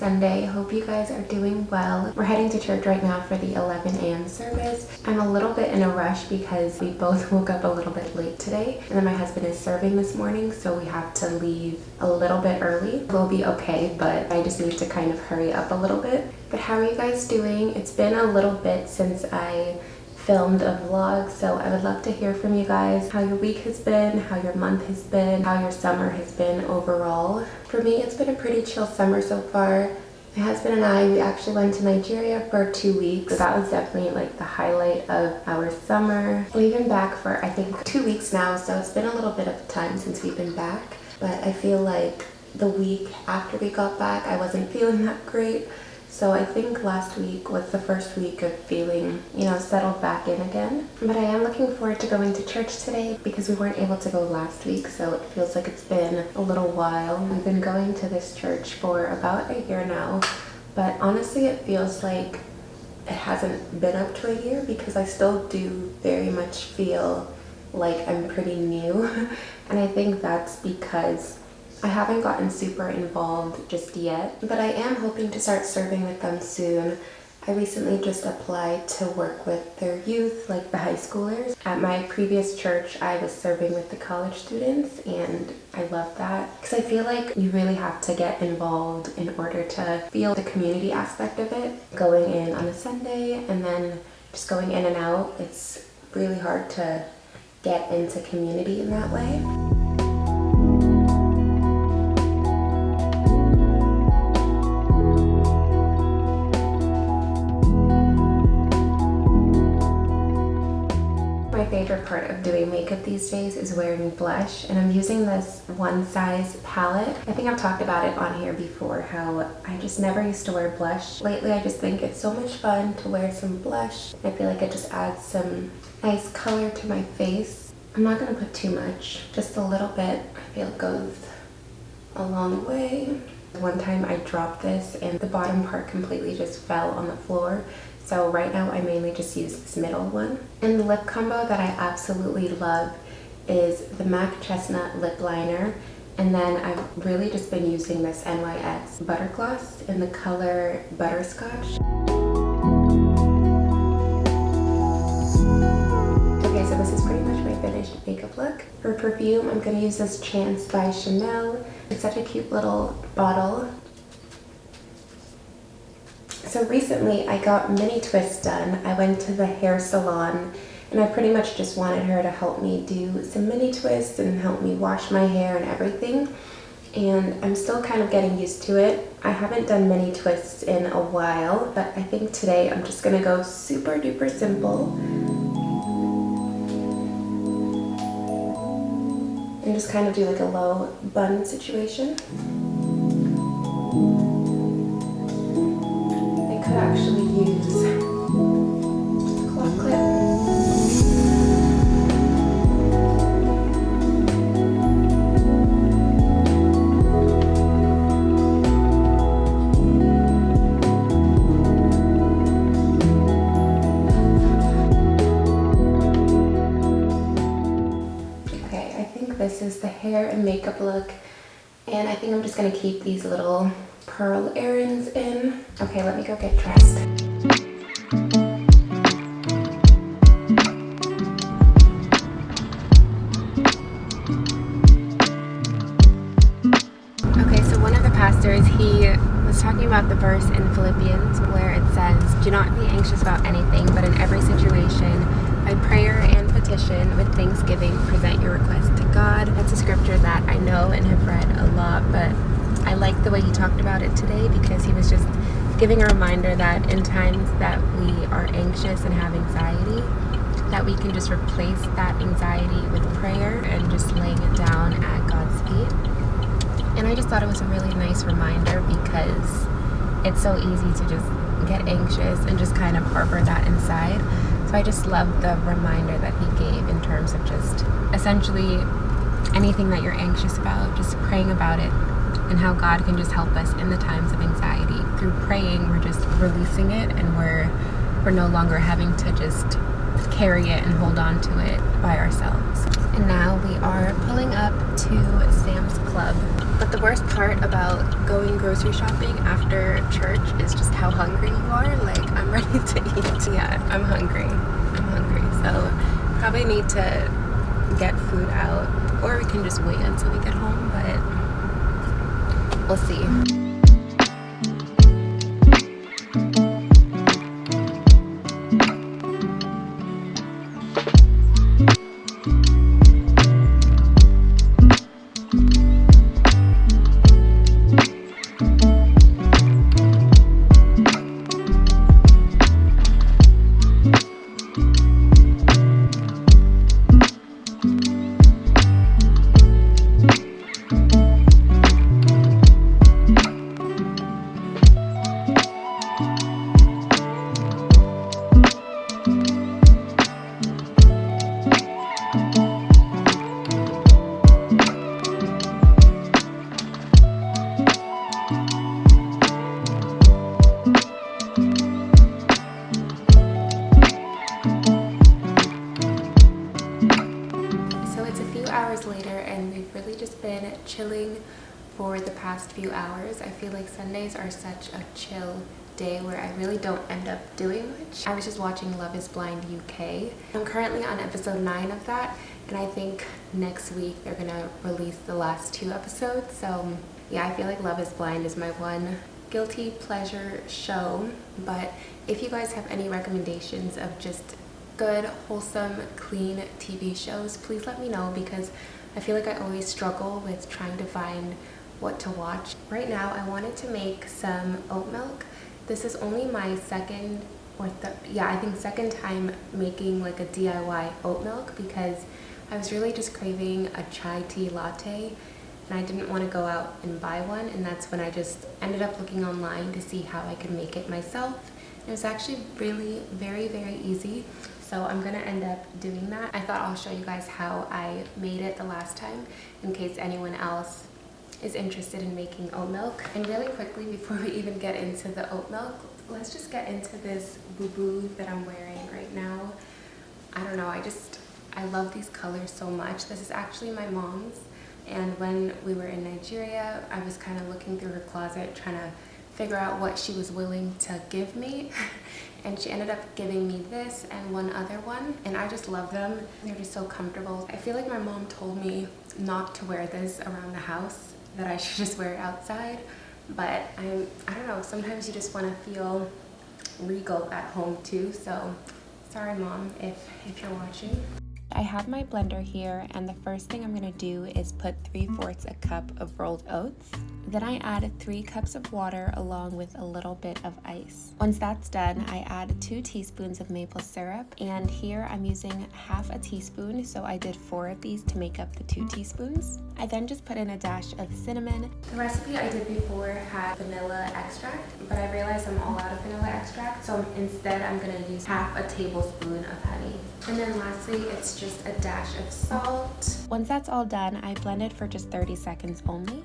Sunday. Hope you guys are doing well. We're heading to church right now for the 11 a.m. service. I'm a little bit in a rush because we both woke up a little bit late today, and then my husband is serving this morning, so we have to leave a little bit early. We'll be okay, but I just need to kind of hurry up a little bit. But how are you guys doing? It's been a little bit since I filmed a vlog, so I would love to hear from you guys how your week has been, how your month has been, how your summer has been overall. For me, it's been a pretty chill summer so far. My husband and I, we actually went to Nigeria for 2 weeks. So that was definitely like the highlight of our summer. We've been back for I think 2 weeks now, so it's been a little bit of time since we've been back. But I feel like the week after we got back, I wasn't feeling that great. So I think last week was the first week of feeling, settled back in again. But I am looking forward to going to church today because we weren't able to go last week, so it feels like it's been a little while. We've been going to this church for about a year now, but honestly it feels like it hasn't been up to a year because I still do very much feel like I'm pretty new. And I think that's because I haven't gotten super involved just yet, but I am hoping to start serving with them soon. I recently just applied to work with their youth, like the high schoolers. At my previous church, I was serving with the college students, and I love that because I feel like you really have to get involved in order to feel the community aspect of it. Going in on a Sunday and then just going in and out, it's really hard to get into community in that way. My favorite part of doing makeup these days is wearing blush, and I'm using this one size palette. I think I've talked about it on here before, how I just never used to wear blush. Lately I just think it's so much fun to wear some blush. I feel like it just adds some nice color to my face. I'm not going to put too much, just a little bit. I feel it goes a long way. One time I dropped this and the bottom part completely just fell on the floor. So right now I mainly just use this middle one. And the lip combo that I absolutely love is the MAC Chestnut Lip Liner. And then I've really just been using this NYX Butter Gloss in the color Butterscotch. Okay, so this is pretty much my finished makeup look. For perfume, I'm gonna use this Chance by Chanel. It's such a cute little bottle. So recently I got mini twists done. I went to the hair salon and I pretty much just wanted her to help me do some mini twists and help me wash my hair and everything. And I'm still kind of getting used to it. I haven't done mini twists in a while, but I think today I'm just gonna go super duper simple. And just kind of do like a low bun situation. Could actually use just a claw clip. Okay, I think this is the hair and makeup look, and I think I'm just going to keep these little pearl earrings in. Okay, let me go get dressed. Okay, so one of the pastors, he was talking about the verse in Philippians where it says, "Do not be anxious about anything, but in every situation, by prayer and petition, with thanksgiving, present your request to God." That's a scripture that I know and have read a lot, but I like the way he talked about it today because he was just giving a reminder that in times that we are anxious and have anxiety, that we can just replace that anxiety with prayer and just laying it down at God's feet. And I just thought it was a really nice reminder because it's so easy to just get anxious and just kind of harbor that inside. So I just love the reminder that he gave in terms of just essentially anything that you're anxious about, just praying about it, and how God can just help us in the times of anxiety. Through praying, we're just releasing it, and we're no longer having to just carry it and hold on to it by ourselves. And now we are pulling up to Sam's Club. The But the worst part about going grocery shopping after church is just how hungry you are. Like, I'm ready to eat. Yeah, I'm hungry. So probably need to get food out, or we can just wait until we get home, but we'll see. Later, and we've really just been chilling for the past few hours. I feel like Sundays are such a chill day where I really don't end up doing much. I was just watching Love is Blind UK. I'm currently on episode 9 of that, and I think next week they're gonna release the last 2 episodes. So yeah, I feel like Love is Blind is my one guilty pleasure show. But if you guys have any recommendations of just good, wholesome, clean TV shows, please let me know, because I feel like I always struggle with trying to find what to watch. Right now, I wanted to make some oat milk. This is only my second time making like a DIY oat milk, because I was really just craving a chai tea latte and I didn't want to go out and buy one, and that's when I just ended up looking online to see how I could make it myself. It was actually really very easy. So I'm gonna end up doing that. I thought I'll show you guys how I made it the last time, in case anyone else is interested in making oat milk. And really quickly, before we even get into the oat milk, let's just get into this boo-boo that I'm wearing right now. I don't know, I love these colors so much. This is actually my mom's, and when we were in Nigeria, I was kind of looking through her closet trying to figure out what she was willing to give me. And she ended up giving me this and one other one, and I just love them. They're just so comfortable. I feel like my mom told me not to wear this around the house, that I should just wear it outside, but I don't know, sometimes you just want to feel regal at home too. So sorry Mom if you're watching. I have my blender here, and the first thing I'm going to do is put 3/4 a cup of rolled oats. Then I add 3 cups of water along with a little bit of ice. Once that's done, I add 2 teaspoons of maple syrup, and here I'm using half a teaspoon, so I did 4 of these to make up the 2 teaspoons. I then just put in a dash of cinnamon. The recipe I did before had vanilla extract, but I realized I'm all out of vanilla extract, so instead I'm going to use half a tablespoon of honey. And then lastly, it's just a dash of salt. Once that's all done, I blend it for just 30 seconds only.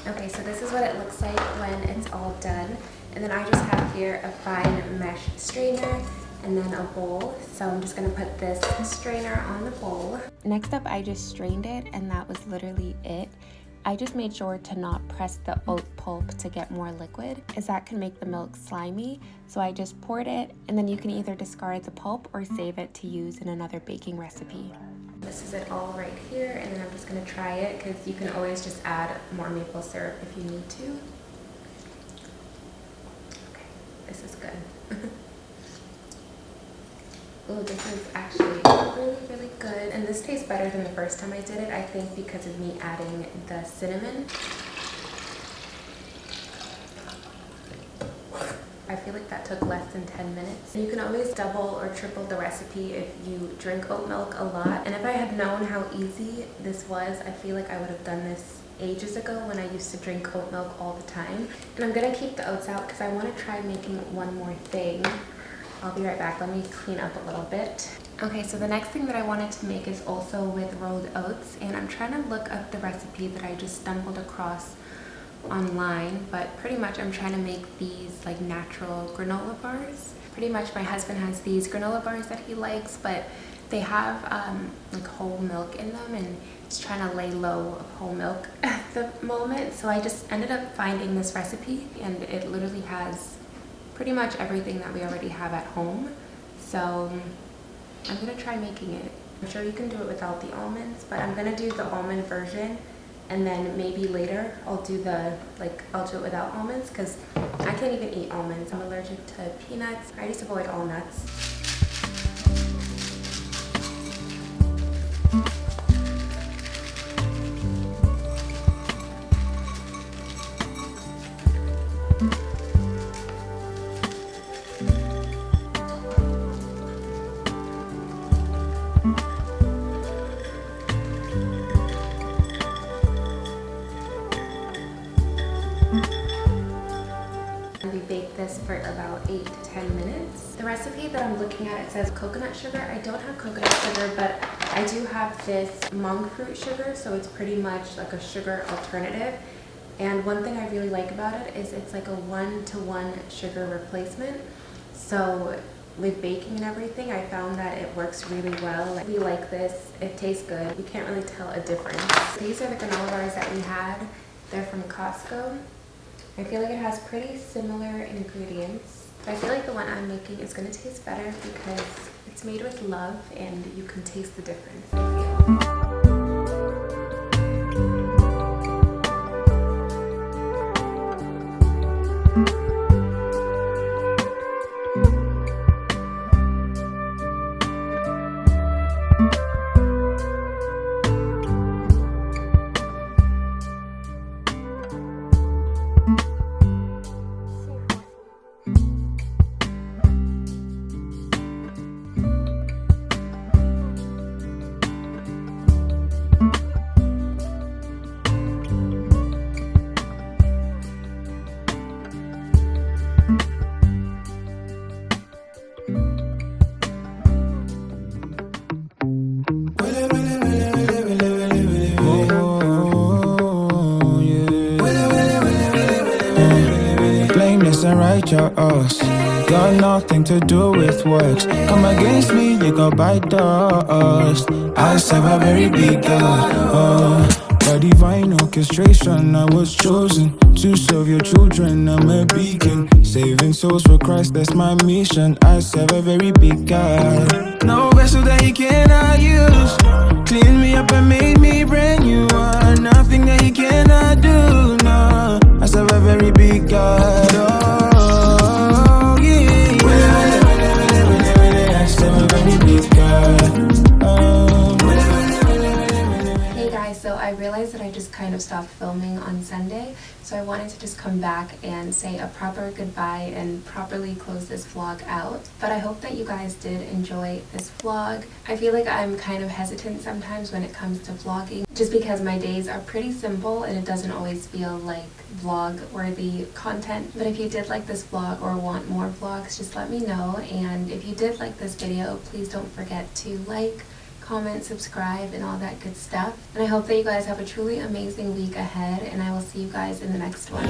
Okay, so this is what it looks like when it's all done. And then I just have here a fine mesh strainer and then a bowl. So I'm just gonna put this strainer on the bowl. Next up, I just strained it, and that was literally it. I just made sure to not press the oat pulp to get more liquid, as that can make the milk slimy. So I just poured it, and then you can either discard the pulp or save it to use in another baking recipe. This is it all right here, and then I'm just gonna try it, because you can always just add more maple syrup if you need to. Okay, this is good. Oh, this is actually really good, and this tastes better than the first time I did it, I think, because of me adding the cinnamon. I feel like that took less than 10 minutes. You can always double or triple the recipe if you drink oat milk a lot. And if I had known how easy this was, I feel like I would have done this ages ago when I used to drink oat milk all the time. And I'm gonna keep the oats out because I want to try making one more thing. I'll be right back. Let me clean up a little bit. Okay, so the next thing that I wanted to make is also with rolled oats, and I'm trying to look up the recipe that I just stumbled across online, but pretty much I'm trying to make these like natural granola bars. Pretty much my husband has these granola bars that he likes, but they have like whole milk in them, and he's trying to lay low of whole milk. the moment, so I just ended up finding this recipe, and it literally has pretty much everything that we already have at home. So I'm gonna try making it. I'm sure you can do it without the almonds, but I'm gonna do the almond version, and then maybe later I'll do I'll do it without almonds, because I can't even eat almonds. I'm allergic to peanuts. I just avoid all nuts. We bake this for about 8 to 10 minutes. The recipe that I'm looking at, it says coconut sugar. I don't have coconut sugar, but I do have this monk fruit sugar, so it's pretty much like a sugar alternative. And one thing I really like about it is it's like a 1-to-1 sugar replacement. So with baking and everything, I found that it works really well. We like this. It tastes good. You can't really tell a difference. These are the granola bars that we had. They're from Costco. I feel like it has pretty similar ingredients. I feel like the one I'm making is going to taste better because it's made with love and you can taste the difference, I feel. And righteous, got nothing to do with works. Come against me, you go bite dust. I serve a very big God. By divine orchestration, I was chosen to serve your children. I'm a beacon, saving souls for Christ. That's my mission. I serve a very big God. No vessel that He cannot use. Clean me up and made me brand new. Nothing that He cannot do. No, I serve a very big God. Oh, yeah. I serve a very big God. Hey guys, so I realized that I just kind of stopped filming on Sunday, so I wanted to just come back and say a proper goodbye and properly close this vlog out. But I hope that you guys did enjoy this vlog. I feel like I'm kind of hesitant sometimes when it comes to vlogging, just because my days are pretty simple and it doesn't always feel like vlog-worthy content. But if you did like this vlog or want more vlogs, just let me know. And if you did like this video, please don't forget to like, comment, subscribe, and all that good stuff. And I hope that you guys have a truly amazing week ahead, and I will see you guys in the next one.